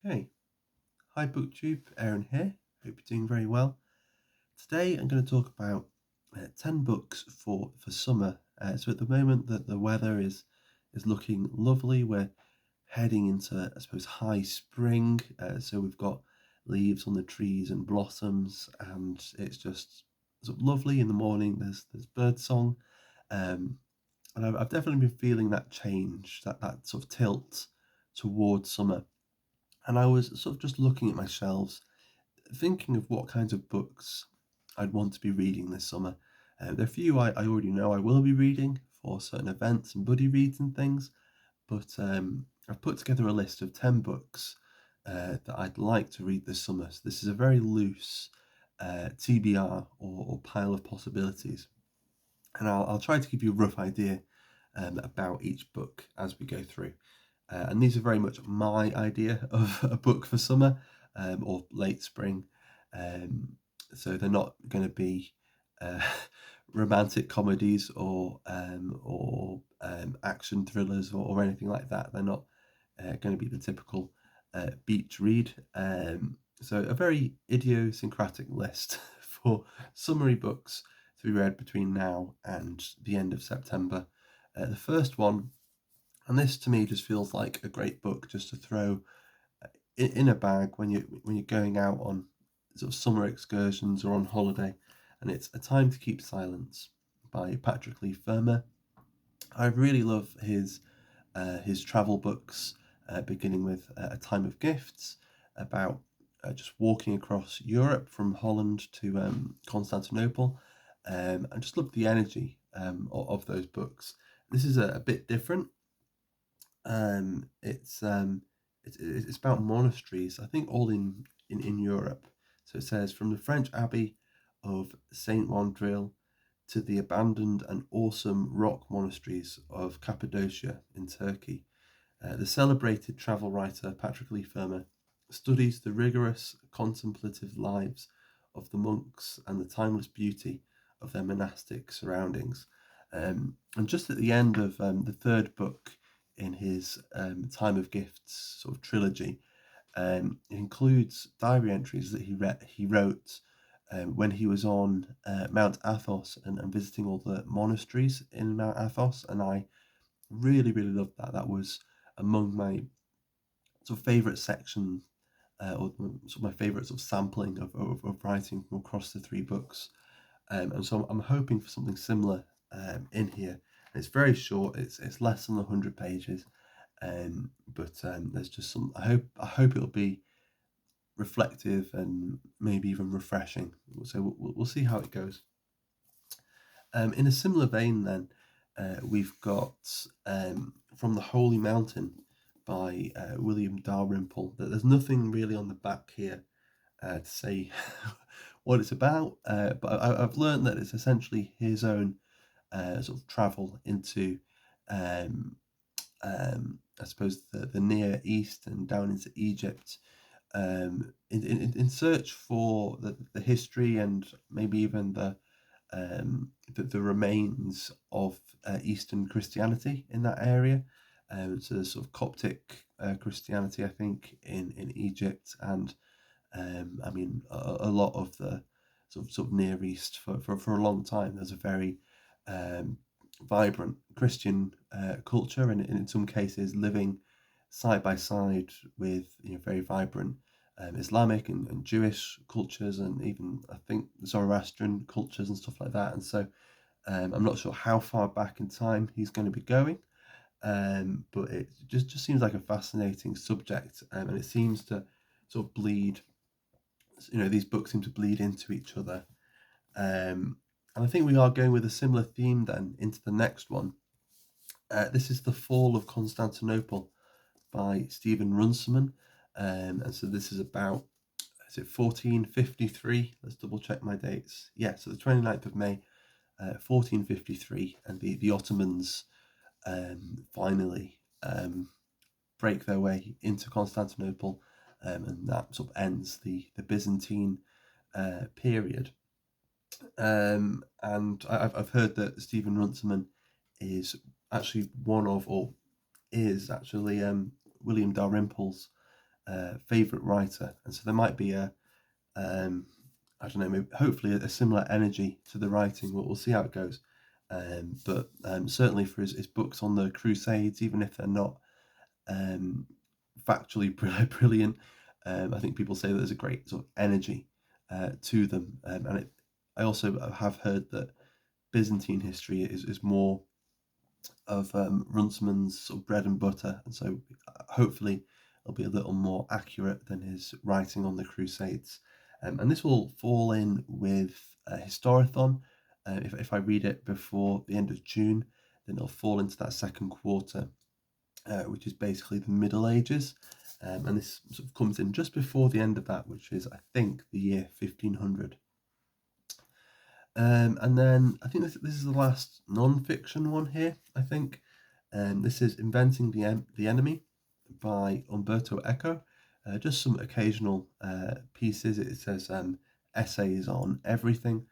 Hey, hi booktube, Aaron here. Hope you're doing very well. Today I'm going to talk about 10 books for summer. So at the moment that the weather is looking lovely, we're heading into, I suppose, high spring. So we've got leaves on the trees and blossoms, and it's just sort of lovely in the morning. There's bird song, um, and I've definitely been feeling that change, that sort of tilt towards summer. And I was sort of just looking at my shelves, thinking of what kinds of books I'd want to be reading this summer. There are a few I already know I will be reading for certain events and buddy reads and things, but I've put together a list of 10 books that I'd like to read this summer. So this is a very loose TBR or pile of possibilities. And I'll try to give you a rough idea about each book as we go through. And these are very much my idea of a book for summer or late spring. Um, so they're not going to be uh, romantic comedies or action thrillers or anything like that. They're not going to be the typical beach read. So a very idiosyncratic list for summary books to be read between now and the end of September. The first one, and this to me just feels like a great book just to throw in a bag when you're going out on sort of summer excursions or on holiday, and it's A Time to Keep Silence by Patrick Leigh Fermor. I really love his travel books, beginning with A Time of Gifts, about just walking across Europe from Holland to Constantinople. I just love the energy of those books. This is a bit different. Um, it's um, it's about monasteries, I think, all in Europe. So it says from the French abbey of Saint Wandrille to the abandoned and awesome rock monasteries of Cappadocia in Turkey. The celebrated travel writer Patrick Leigh Fermor studies the rigorous contemplative lives of the monks and the timeless beauty of their monastic surroundings. And just at the end of the third book in his Time of Gifts sort of trilogy, it includes diary entries that he wrote when he was on Mount Athos and visiting all the monasteries in Mount Athos, and I really loved that. That was among my sort of favourite section, or sort of my favourite sort of sampling of writing from across the three books. And so I'm hoping for something similar in here. It's very short. It's less than 100 pages, but there's just some. I hope it'll be reflective and maybe even refreshing. So we'll see how it goes. In a similar vein, then we've got From the Holy Mountain by William Dalrymple. There's nothing really on the back here to say what it's about, but I've learned that it's essentially his own sort of travel into, um, I suppose, the Near East and down into Egypt, in search for the history and maybe even the remains of Eastern Christianity in that area. So there's sort of Coptic Christianity, I think, in Egypt, and I mean a lot of the sort of Near East for a long time. There's a very um, vibrant Christian culture, and in some cases living side by side with very vibrant Islamic and Jewish cultures, and even I think Zoroastrian cultures and stuff like that. And so I'm not sure how far back in time he's going to be going, but it just seems like a fascinating subject, and it seems to sort of bleed. These books seem to bleed into each other, and I think we are going with a similar theme then into the next one. This is The Fall of Constantinople by Stephen Runciman. And so this is about, is it 1453? Let's double check my dates. Yeah, so the 29th of May, 1453, and the Ottomans finally break their way into Constantinople, and that sort of ends the Byzantine period. And I've heard that Stephen Runciman is actually one of, or is actually William Dalrymple's favourite writer. And so there might be I don't know, maybe, hopefully a similar energy to the writing. We'll see how it goes. But certainly for his books on the Crusades, even if they're not um, factually brilliant, I think people say that there's a great sort of energy to them. I also have heard that Byzantine history is more of Runciman's sort of bread and butter, and so hopefully it'll be a little more accurate than his writing on the Crusades. And this will fall in with Historathon. If I read it before the end of June, then it'll fall into that second quarter, which is basically the Middle Ages. And this sort of comes in just before the end of that, which is, I think, the year 1500. And then I think this is the last non-fiction one here, I think. This is Inventing the Enemy by Umberto Eco. Just some occasional pieces. It says essays on everything.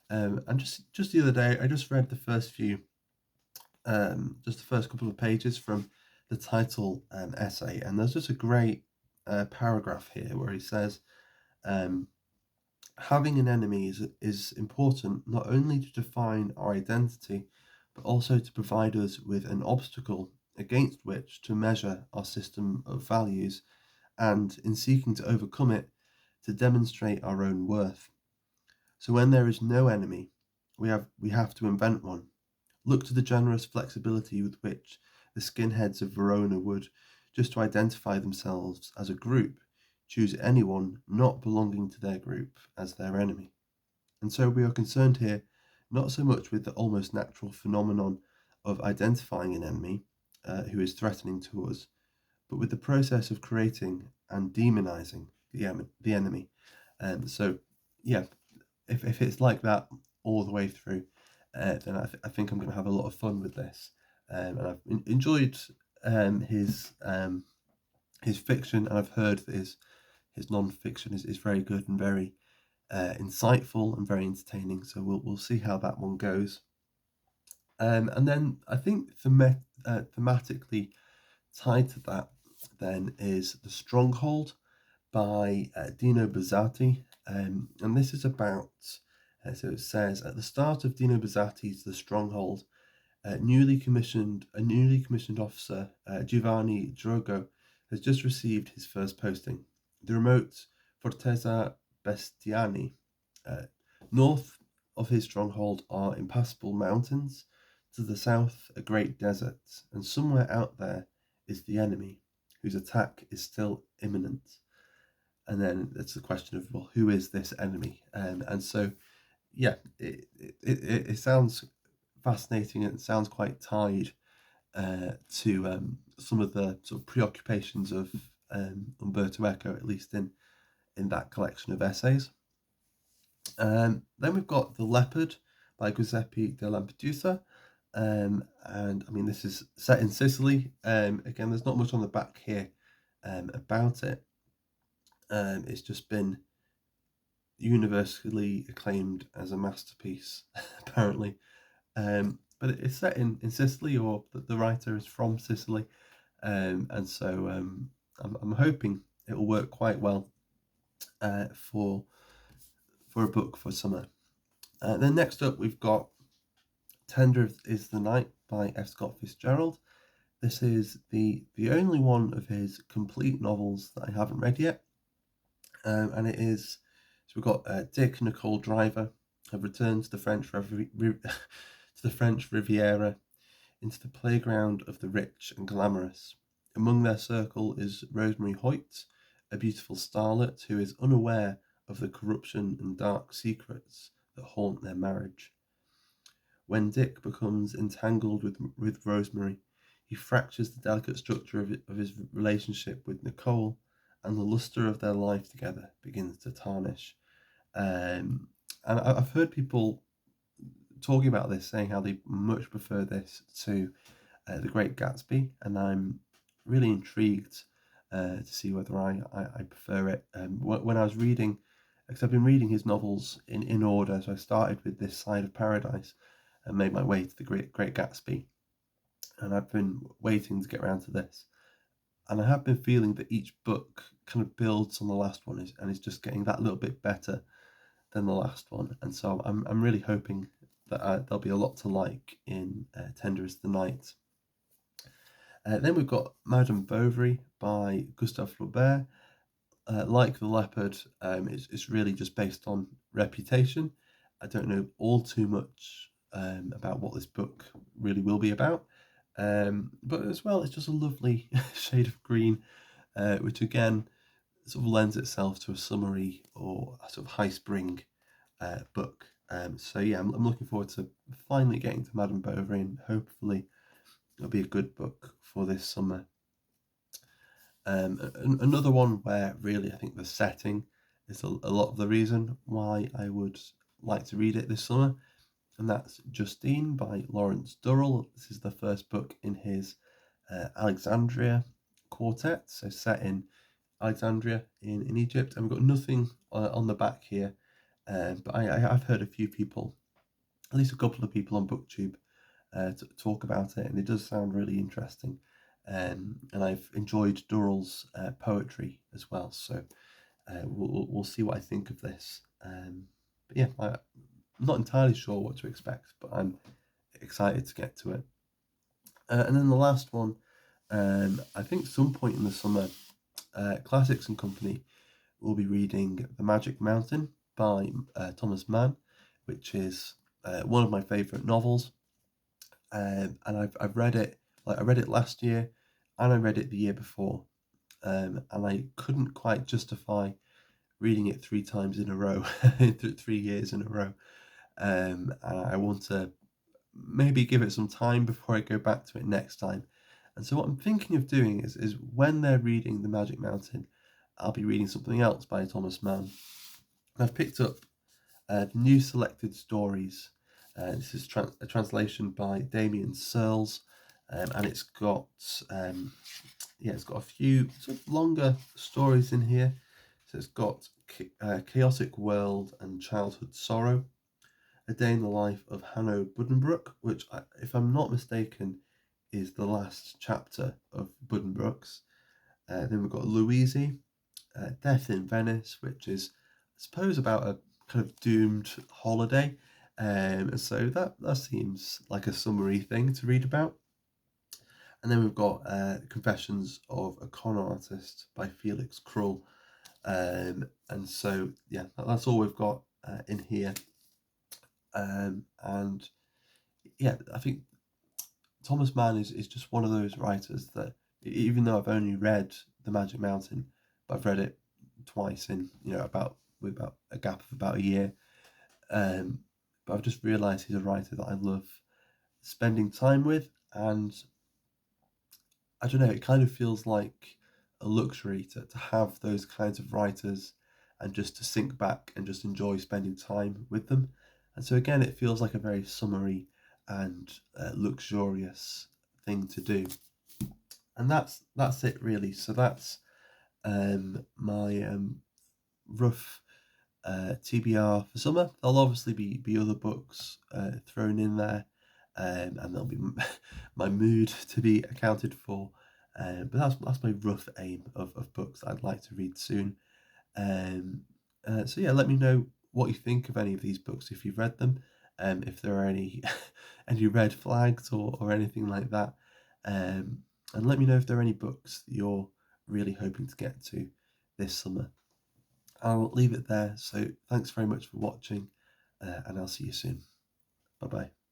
And just the other day, I just read the first few, just the first couple of pages from the title essay, and there's just a great paragraph here where he says, having an enemy is important not only to define our identity, but also to provide us with an obstacle against which to measure our system of values, and in seeking to overcome it, to demonstrate our own worth. So when there is no enemy, we have to invent one. Look to the generous flexibility with which the skinheads of Verona would, just to identify themselves as a group, choose anyone not belonging to their group as their enemy. And so we are concerned here not so much with the almost natural phenomenon of identifying an enemy who is threatening to us, but with the process of creating and demonizing the enemy. And so, yeah, if it's like that all the way through, then I think I'm going to have a lot of fun with this. And I've enjoyed his fiction, and I've heard that his non-fiction is very good and very insightful and very entertaining. So we'll see how that one goes. And then I think thematically tied to that then is The Stronghold by Dino Buzzati. And this is about, so it says, at the start of Dino Buzzati's The Stronghold, a newly commissioned officer, Giovanni Drogo, has just received his first posting. The remote Fortezza Bestiani. North of his stronghold are impassable mountains, to the south a great desert, and somewhere out there is the enemy, whose attack is still imminent. And then it's the question of, well, who is this enemy? And so, yeah, it sounds fascinating. It sounds quite tied to some of the sort of preoccupations of Umberto Eco, at least in that collection of essays. Then we've got The Leopard by Giuseppe de Lampedusa. And I mean, this is set in Sicily. Again, there's not much on the back here about it. It's just been universally acclaimed as a masterpiece, apparently. But it's set in Sicily, or the writer is from Sicily. And so I'm hoping it will work quite well for a book for summer. Then next up, we've got Tender is the Night by F. Scott Fitzgerald. This is the only one of his complete novels that I haven't read yet. And it is, so we've got Dick and Nicole Driver have returned to the French Riviera, into the playground of the rich and glamorous. Among their circle is Rosemary Hoyt, a beautiful starlet who is unaware of the corruption and dark secrets that haunt their marriage. When Dick becomes entangled with Rosemary, he fractures the delicate structure of his relationship with Nicole, and the luster of their life together begins to tarnish. And I've heard people talking about this, saying how they much prefer this to The Great Gatsby, and I'm really intrigued to see whether I prefer it. When I was reading, because I've been reading his novels in order, so I started with This Side of Paradise and made my way to The Great Gatsby, and I've been waiting to get around to this. And I have been feeling that each book kind of builds on the last one and is just getting that little bit better than the last one. And so I'm really hoping that there'll be a lot to like in Tender is the Night. Then we've got Madame Bovary by Gustave Flaubert. Like The Leopard, it's really just based on reputation. I don't know all too much about what this book really will be about. But as well, it's just a lovely shade of green, which again sort of lends itself to a summery or a sort of high spring book. So yeah, I'm looking forward to finally getting to Madame Bovary, and hopefully it'll be a good book for this summer. Another one where really I think the setting is a lot of the reason why I would like to read it this summer, and that's Justine by Lawrence Durrell. This is the first book in his Alexandria quartet, so set in Alexandria in Egypt. And we've got nothing on the back here, but I've heard a few people, at least a couple of people on BookTube, talk about it, and it does sound really interesting. And I've enjoyed Durrell's poetry as well, so we'll see what I think of this. But yeah, I'm not entirely sure what to expect, but I'm excited to get to it. And then the last one, I think some point in the summer, Classics and Company will be reading The Magic Mountain by Thomas Mann, which is one of my favourite novels. And I've read it, like I read it last year, and I read it the year before, and I couldn't quite justify reading it 3 times in a row, 3 years in a row. And I want to maybe give it some time before I go back to it next time. And so what I'm thinking of doing is when they're reading The Magic Mountain, I'll be reading something else by Thomas Mann. I've picked up New Selected Stories. This is a translation by Damien Searles, and it's got a few sort of longer stories in here. So it's got Chaotic World and Childhood Sorrow, A Day in the Life of Hanno Buddenbrook, which, if I'm not mistaken, is the last chapter of Buddenbrook's. Then we've got Louise, Death in Venice, which is, I suppose, about a kind of doomed holiday. So that seems like a summary thing to read about. And then we've got Confessions of a Con Artist by Felix Krull. And so, yeah, that's all we've got in here. And yeah, I think Thomas Mann is just one of those writers that, even though I've only read The Magic Mountain, but I've read it twice in, about a gap of about a year. But I've just realised he's a writer that I love spending time with, and I don't know, it kind of feels like a luxury to have those kinds of writers and just to sink back and just enjoy spending time with them. And so again, it feels like a very summery and luxurious thing to do. And that's it really. So that's my rough TBR for summer. There'll obviously be other books thrown in there, and there'll be my mood to be accounted for. But that's my rough aim of books that I'd like to read soon. So yeah, let me know what you think of any of these books if you've read them, if there are any any red flags or anything like that, and let me know if there are any books that you're really hoping to get to this summer. I'll leave it there. So thanks very much for watching, and I'll see you soon. Bye bye.